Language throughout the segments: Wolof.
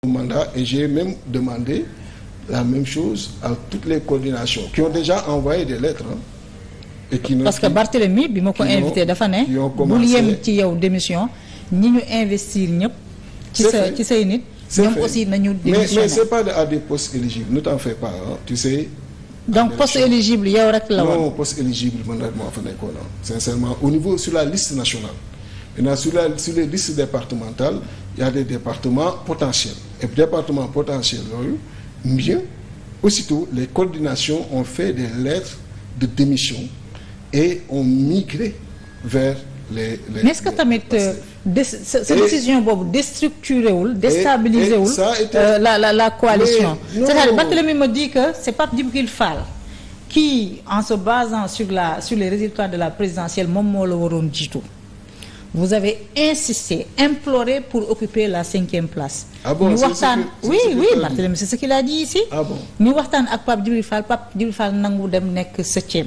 mandat et j'ai même demandé la même chose à toutes les coordinations qui ont déjà envoyé des lettres et qui parce que Barthélemy bi ma ko invité dafa ne bul yem ci yow démission ñi ñu investir ñëpp ci say nit ñoom aussi nañu démissionner mais c'est pas à des postes éligibles ne t'en fais pas tu sais. Donc poste éligible yow rek la woon. Non poste éligible man rek moo fa nekkoon sincèrement au niveau sur la liste nationale maintenant sur les listes départementales il y a des départements potentiels et départements potentiels yooyu mieux aussitôt les coordinations ont fait des lettres de démission et ont migré vers les mais est-ce que tamit sa décision boobu déstructuré wul déstabilisé wul la coalition c'est-à-dire Barthélemy me dit que c'est Pape Djibril Fall qui en se basant sur les résultats de la présidentielle moom moo la waroon jiitu vous avez insisté imploré pour occuper la 5e place. Ah bon, ñu waxtaan oui Barthélemy c'est ce qu'il a dit ici. Ah bon ñu waxtaan ak Pape Djibril Fall nangu dem nekk 7e.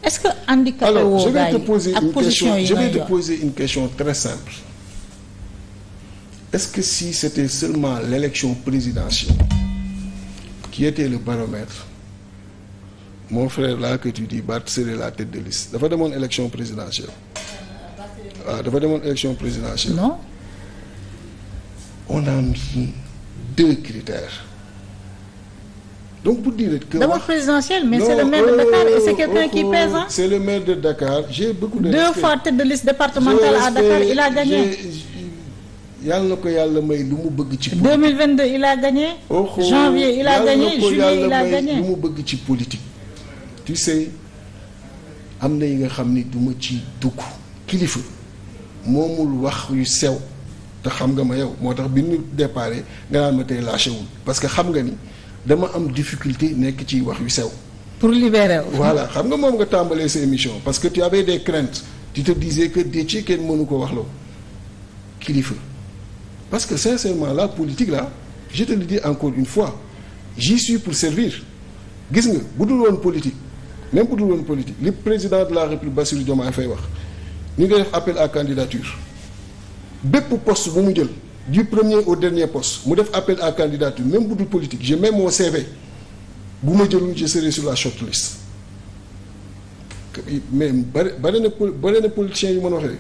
Est-ce que handicapé woo je vais te yi poser une question très simple. Est-ce que si c'était seulement l'élection présidentielle qui était le baromètre mon frère là que tu dis Barth serait la tête de liste dafa demoon élection présidentielle. waaw dafa demoon élection présidentielle. Non. On a mis 2 critères. Donc pour dire que d'abord présidentielle mais c'est le maire de Dakar et c'est quelqu'un qui pèse hein. C'est le maire de Dakar j'ai beaucoup de 2 fois tête de liste départementale à Dakar il a gagné. yàlla na ko yàlla may lu mu bëgg ci. 2022 il a gagné. janvier il a gagné juillet il a gagné. lu mu bëgg ci politique. tu sais am na yi nga xam ni du ma ci dugg kilifa moomul wax yu sew te xam nga ma yow moo tax bi ñu déparé nga naan ma tey lâché wul parce que xam nga ni dama am difficulté nekk ci wax yu sew. pour libérer. voilà xam nga moom nga tàmbalee sa émission parce que tu avais des craintes tu te disais que Déthié kenn mënu ko wax loo kilifa. Parce que sincèrement la politique là je te le dis encore une fois j'y suis pour servir gis nga bu dul woon politique même bu dul woon politique li président de la République Bassirou Diomaye Faye wax ñu ngi def appel à candidature bépp poste bu mu jël du premier au dernier poste mu def appel à candidature même bu dul politique je mets mon CV bu ma jëlul je serai sur la shortlist mais bare na politiciens yu mën waxee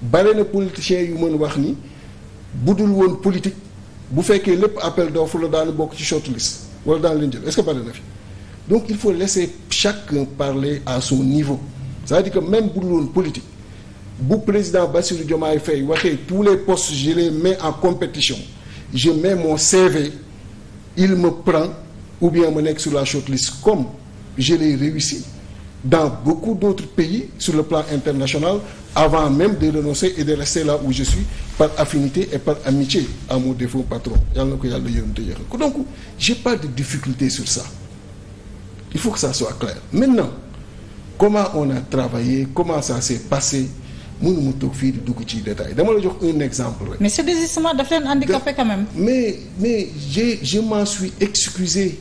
bare na politiciens yu mën wax ni bu dul woon politique bu fekkee lépp appel d'offre la daanu bokk ci shortlist wala daan leen jël est-ce que bare na fi donc il faut laisser chacun parler à son niveau c'est-à-dire que même bu dul woon politique bu président Bassirou Diomaye Faye waxee tous les postes je les mets en compétition je mets mon CV il me prend ou bien ma nekk sur la shortlist comme je l'ai réussi dans beaucoup d'autres pays sur le plan international avant même de renoncer et de rester là où je suis par affinité et par amitié à mon défunt patron yàlla na ko yàlla yërëm te yéexal ko donc j'ai pas de difficulté sur ça il faut que ça soit clair maintenant comment on a travaillé comment ça s'est passé mënuma toog fii di dugg ci détail dama la jox un exemple rek. mais ce désistement daf leen handicapé quand même. mais je m'en suis excusé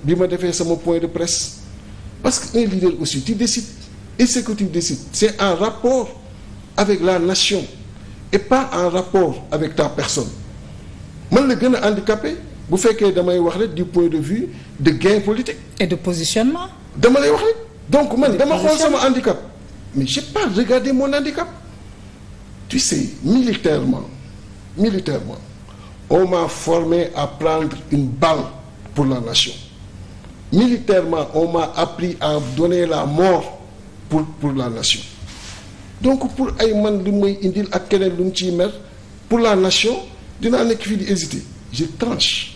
bi ma defee sama point de presse parce que un leader aussi tu décides et ce que tu décides c'est en rapport avec la nation et pas en rapport avec ta personne man la gën a handicapé bu fekkee damay wax rek du point de vue de gain politique. et de positionnement. dama lay wax rek donc man dama xool sama handicap mais j'ai pas regardé mon handicap tu sais militairement on m'a formé à prendre une balle pour la nation militairement on m'a appris à donner la mort pour la nation donc pour ay man lu may indil ak keneen lu mu ciy mer pour la nation dinaa nekk fii di hésiter je tranche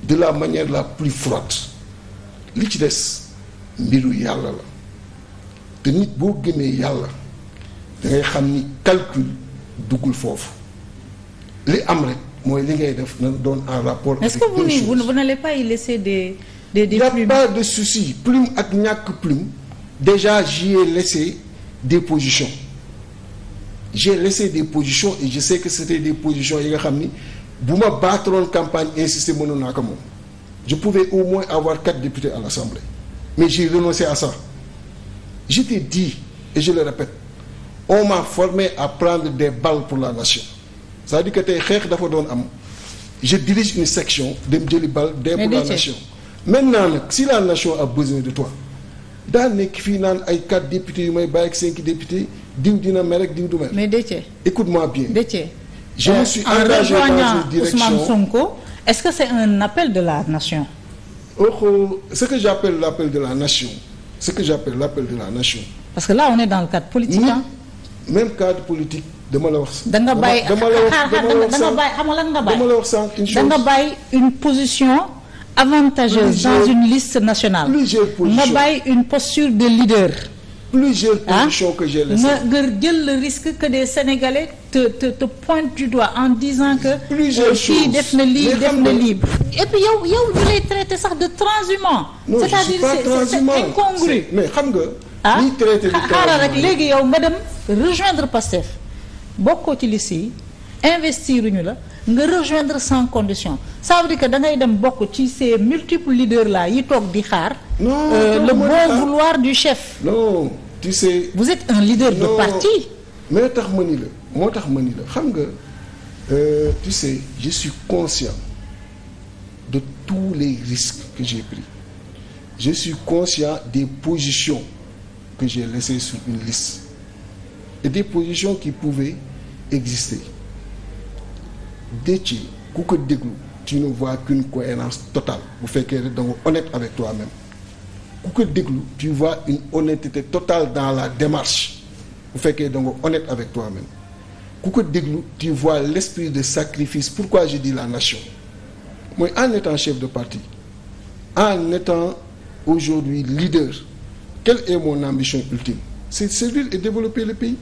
de la manière la plus froide li ci des mbiru yàlla la te nit boo gëmee yàlla da ngay xam ni calcul duggul foofu li am rek mooy li ngay def na doon en rapport. Est-ce que vous n'allez pas y laisser des il y a pas de souci plume ak ñàkk plume déjà j'y ai laissé des positions j'ai laissé des positions et je sais que c'était des positions yi nga xam ni bu ma battroon campagne insister mënoon naa ko moom je pouvais au moins avoir 4 députés à l'Assemblée mais j'ai renoncé à ça je t'ai dit et je le répète on m'a formé à prendre des balles pour la nation c'est-à-dire que tey xeex dafa doon am je dirige une section dem jëli bal dee pour la nation. Maintenant nag si la nation a besoin de toi daa nekk fii naan ay 4 députés yu may bàyyi ak 5 députés diw dina mer rek diw du mer. mais Déthié. écoute-moi bien. Déthié. je me suis engagé dans une direction. Ousmane Sonko, est-ce que c'est un appel de la nation? Ce que j'appelle l'appel de la nation. Parce que là on est dans le cadre politique. Même cadre politique dama la wax. da nga bàyyi xam nga la wax sànq une chose. da nga bàyyi une position avantageuse dans une liste nationale. Plusieurs positions nga bàyyi une posture de leader. Plusieurs positions que j'ai laissées. nga jël le risque que des Sénégalais te pointent du doigt en disant que. Plusieurs choses fii def na lii def na lii. et puis yow ñu lay traité sax de transhumant. non c'est-à-dire c'est incongru. mais xam nga. ñuy traité de xaaral rek léegi yow nga dem rejoindre Pastef bokkoo ci liste yi investiruñu la nga rejoindre sans condition ça veut dire que da ngay dem bokk ci ces multiples leaders là yi toog di xaar. le bon vouloir du chef. non tu sais. vous êtes un leader de parti. mais moo tax ma ni la xam nga tu sais je suis conscient de tous les risques que j'ai pris je suis conscient des positions que j'ai laissées sur une liste et des positions qui pouvaient exister. Déthié ku ko déglu tu ne vois qu'une cohérence totale bu fekkee rek da nga honnête avec toi-même ku ko déglu tu vois une honnêteté totale dans la démarche bu fekkee da nga honnête avec toi-même ku ko déglu tu vois l'esprit de sacrifice. Pourquoi je dis la nation mooy en étant chef de parti en étant aujourd'hui leader quelle est mon ambition ultime? C'est servir et développer le pays.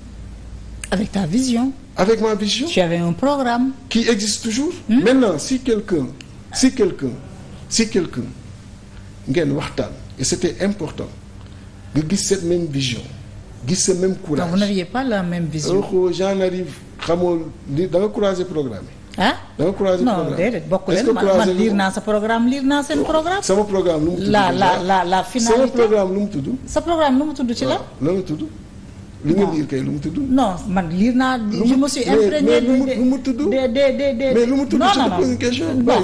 Avec ta vision. Avec ma vision. Tu avais un programme. Qui existe toujours. Maintenant si quelqu'un ngeen waxtaan et c'était important nga gis cette même vision gis ce même courage. Non, vous n'aviez pas la même vision. J'en arrive xamoo li da nga croiser programme yi. ah da nga croiser programme non déedéet bokk leen man lire naa sa programme lire naa seen programme. sama programme lu mu tudd. la finalité sama programme lu mu tudd. sa programme lu mu tudd ci la. lan la tudd. li nga lire kay lu mu tudd. non man lire naa. je me suis imprégné lu mu tudd. mais lu mu tudd je te pose une question. non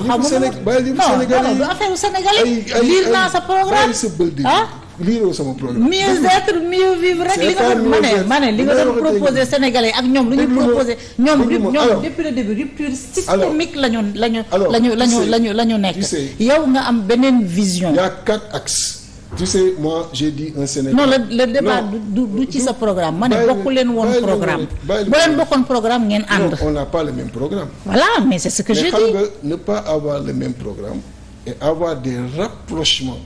non affaire sénégalais. lire naa sa programme. liiroo sama programme. mieux être mieux vivre rek li nga doon ma ne li nga doon proposé sénégalais ak ñoom lu ñu proposé ñoom depuis le début rupture systémique lañu nekk. yow nga am beneen vision. Il y a 4 axes. Tu sais moi j'ai dit un Sénégal. non le débat du ci sa programme ma ne bokku leen woon programme. boo leen bokkoon programme ngeen ànd. on n'a pas le même programme. voilà mais c'est ce que j'ai dit. mais xam nga ne pas avoir le même programme et avoir des rapprochements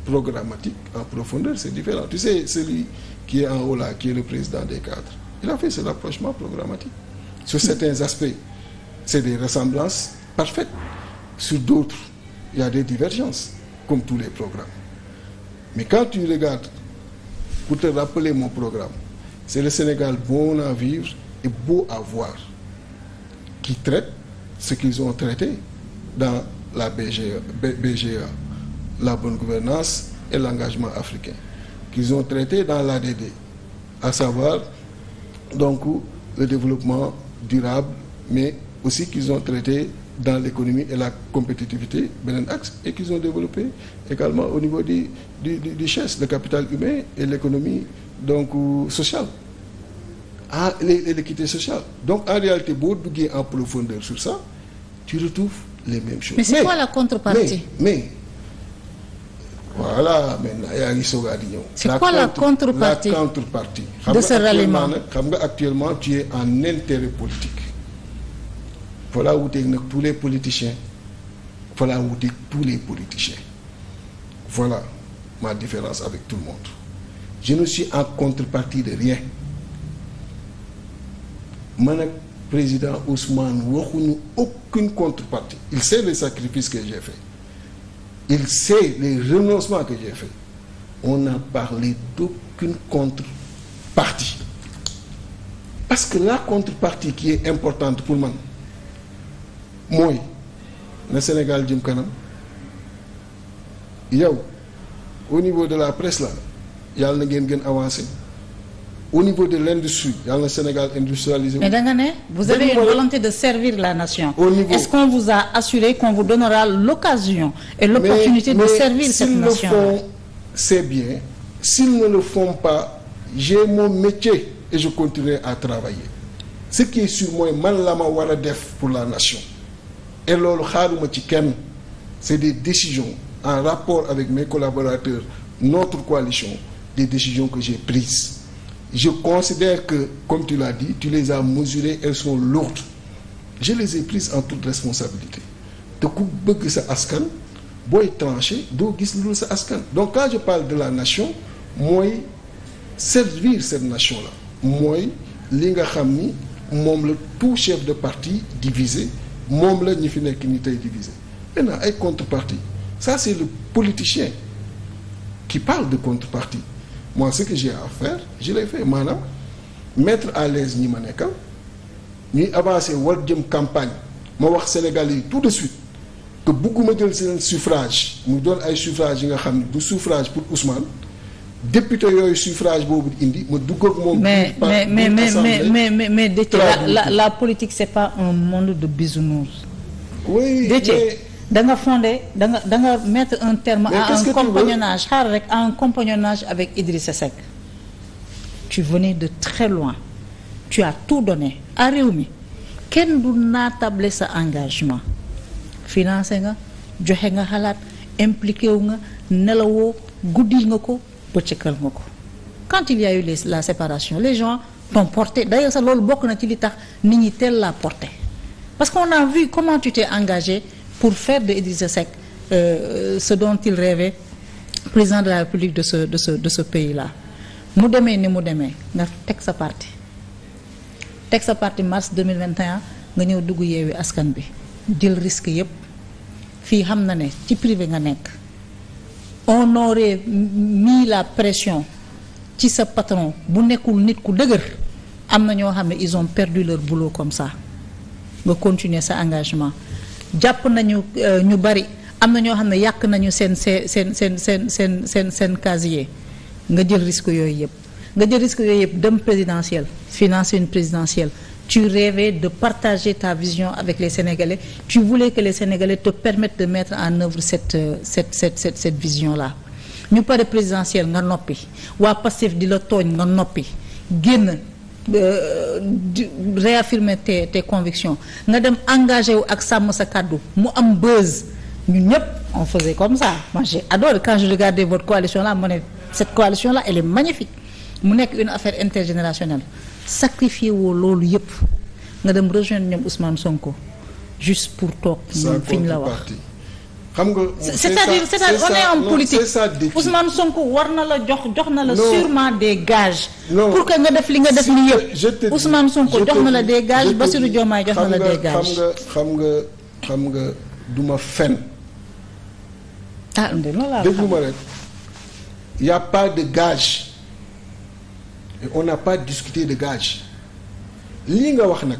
programmatique en profondeur c'est différent. Tu sais celui qui est en haut là qui est le président des cadres il a fait ce rapprochement programmatique sur certains aspects c'est des ressemblances parfaites sur d'autres il y a des divergences comme tous les programmes mais quand tu regardes pour te rappeler mon programme c'est le Sénégal bon à vivre et beau à voir qui traite ce qu'ils ont traité dans la BGA la bonne gouvernance et l'engagement africain qu'ils ont traité dans l'ADD à savoir donc le développement durable mais aussi qu'ils ont traité dans l'économie et la compétitivité beneen axe et qu'ils ont développé également au niveau du CHES le capital humain et l'économie donc sociale et l'équité sociale donc en réalité boo duggee en profondeur sur ça tu retrouves les mêmes choses. Mais c'est quoi la contrepartie? Mais voilà maintenant yaa ngi soog a di ñëw. C'est quoi la contrepartie de ce ralliement xam nga actuellement tu es en intérêt politique. Voilà wuuteeg nag tous les politiciens voilà wuuteeg tous les politiciens voilà ma différence avec tout le monde je ne suis en contrepartie de rien man ak président Ousmane waxuñu aucune contrepartie il sait les sacrifices que j'ai fait il sait les renoncements que j'ai fait on n'a parlé d'aucune contrepartie parce que la contrepartie qui est importante pour man mooy na Sénégal jëm kanam yow au niveau de la presse là yàlla na ngeen gën avancer au niveau de l'industrie yàlla na Sénégal industrialisé. mais da nga ne vous avez une volonté de servir la nation. Au niveau... Est-ce qu'on vous a assuré qu'on vous donnera l'occasion et l'opportunité de servir cette nation? Mais s'ils le font, c'est bien. S'ils ne le font pas, j'ai mon métier et je continuerai à travailler. Ce qui est sûr mooy man la ma war a def pour la nation. Et loolu xaaruma ci kenn. C'est des décisions en rapport avec mes collaborateurs, notre coalition, des décisions que j'ai prises. Je considère que, comme tu l'as dit, tu les as mesurées, elles sont lourdes. Je les ai prises en toute responsabilité. te ku bëgg sa askan booy tranché doo gis lu dul sa askan. Donc quand je parle de la nation mooy servir cette nation là mooy li nga xam ni moom la tout chef de parti divisé moom la ñi fi nekk ni tey divisé. Maintenant ay contrepartie ça c'est le politicien qui parle de contrepartie. Moi ce que j'ai à faire je l'ai fait maanaam mettre à l'aise ñi ma nekkal ñuy avancer war jëm campagne ma wax Sénégalais yi tout de suite que bugguma jël seen suffrage mu doon ay suffrage yi nga xam ne du suffrage pour Ousmane député yooyu suffrage boobu indi ma dugg ak moom. mais Déthié la politique c'est pas un monde de bisounours. Oui Déthié da nga fondé da nga mettre un terme à un compagnonnage xaar rek à un compagnonnage avec Idrissa Seck. Tu venais de très loin tu as tout donné à Rewmi kenn du naatable sa engagement financé nga joxe nga xalaat impliqué wu nga nelawoo guddil nga ko bëccëgal nga ko. Quand il y a eu la séparation les gens t'ont porté d'ailleurs sax loolu bokk na ci li tax nit ñi teel la porté parce qu'on a vu comment tu t'es engagé pour faire de Idrissa Seck ce dont il rêvait président de la République de ce pays-là. mu demee ni mu demee nga teg sa parti mars 2021 nga ñëw dugg Yewwi Askan Wi jël risque yépp fii xam na ne ci privé nga nekk on aurait mis la pression ci sa patron bu nekkul nit ku dëgër am na ñoo xam ne ils ont perdu leur boulot comme ça nga continuer sa engagement jàpp nañu ñu bari am na ñoo xam ne yàq nañu seen casier nga jël risque yooyu yëpp dem présidentielle financer une présidentielle tu rêvais de partager ta vision avec les Sénégalais tu voulais que les Sénégalais te permettent de mettre en œuvre cette vision là ñu pare présidentielle nga noppi waa Pastef di la tooñ nga noppi génn réaffirmer tes convictions nga dem engagé wu ak sàmm sa kàddu mu am buzz ñun ñëpp on faisait comme ça moi j'ai adoré quand je regardais votre coalition là ma ne cette coalition là elle est magnifique mu nekk une affaire intergénérationnelle sacrifier woo loolu yëpp nga dem rejoindre ñoom Ousmane Sonko juste pour toog ñoom fi ñu la wax xam nga c'est-à-dire on est en politique Ousmane Sonko war na la jox na la sûrement des gages pour que nga def li nga def li yëpp Ousmane Sonko jox na la des gages Bassirou Diomaye jox na la des gages xam nga duma fen déglu ma rek il y a pas de gage et on n'a pas discuté de gage lii nga wax nag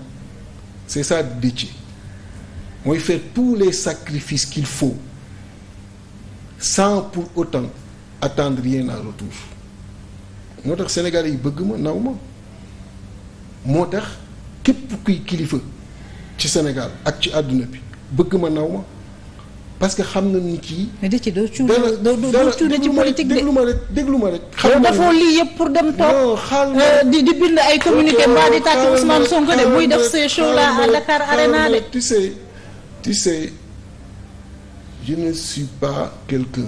c'est ça Déthié mooy faire tous les sacrifices qu'il faut sans pour autant attendre rien en retour moo tax Sénégalais yi bëgg ma naw ma moo tax képp kuy kilifa ci Sénégal ak ci àdduna bi bëgg ma naw ma parce que xam na ni kii. mais Déthié doo cuune ci politique de déglu ma rek. xam nga dafoo lii yëpp pour dem toog di bind ay communiqué mbaa di tàcc Ousmane Sonko de buy def ces shows là à Dakar Arena de. tu sais je ne suis pas quelqu'un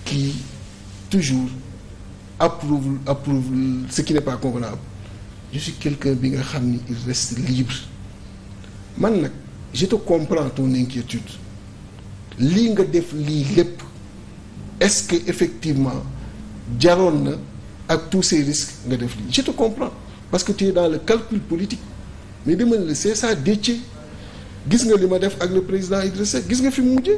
qui toujours approuve ce qui n'est pas convenable je suis quelqu'un bi nga xam ni il reste libre man nag je te comprends ton inquiétude. lii nga def lii lépp est-ce que effectivement jaroon na ak tous ces risques nga def lii je te comprends parce que tu es dans le calcul politique mais dama ne c'est ça Déthié gis nga li ma def ak le président Idrissa Seck gis nga fi mu mujjee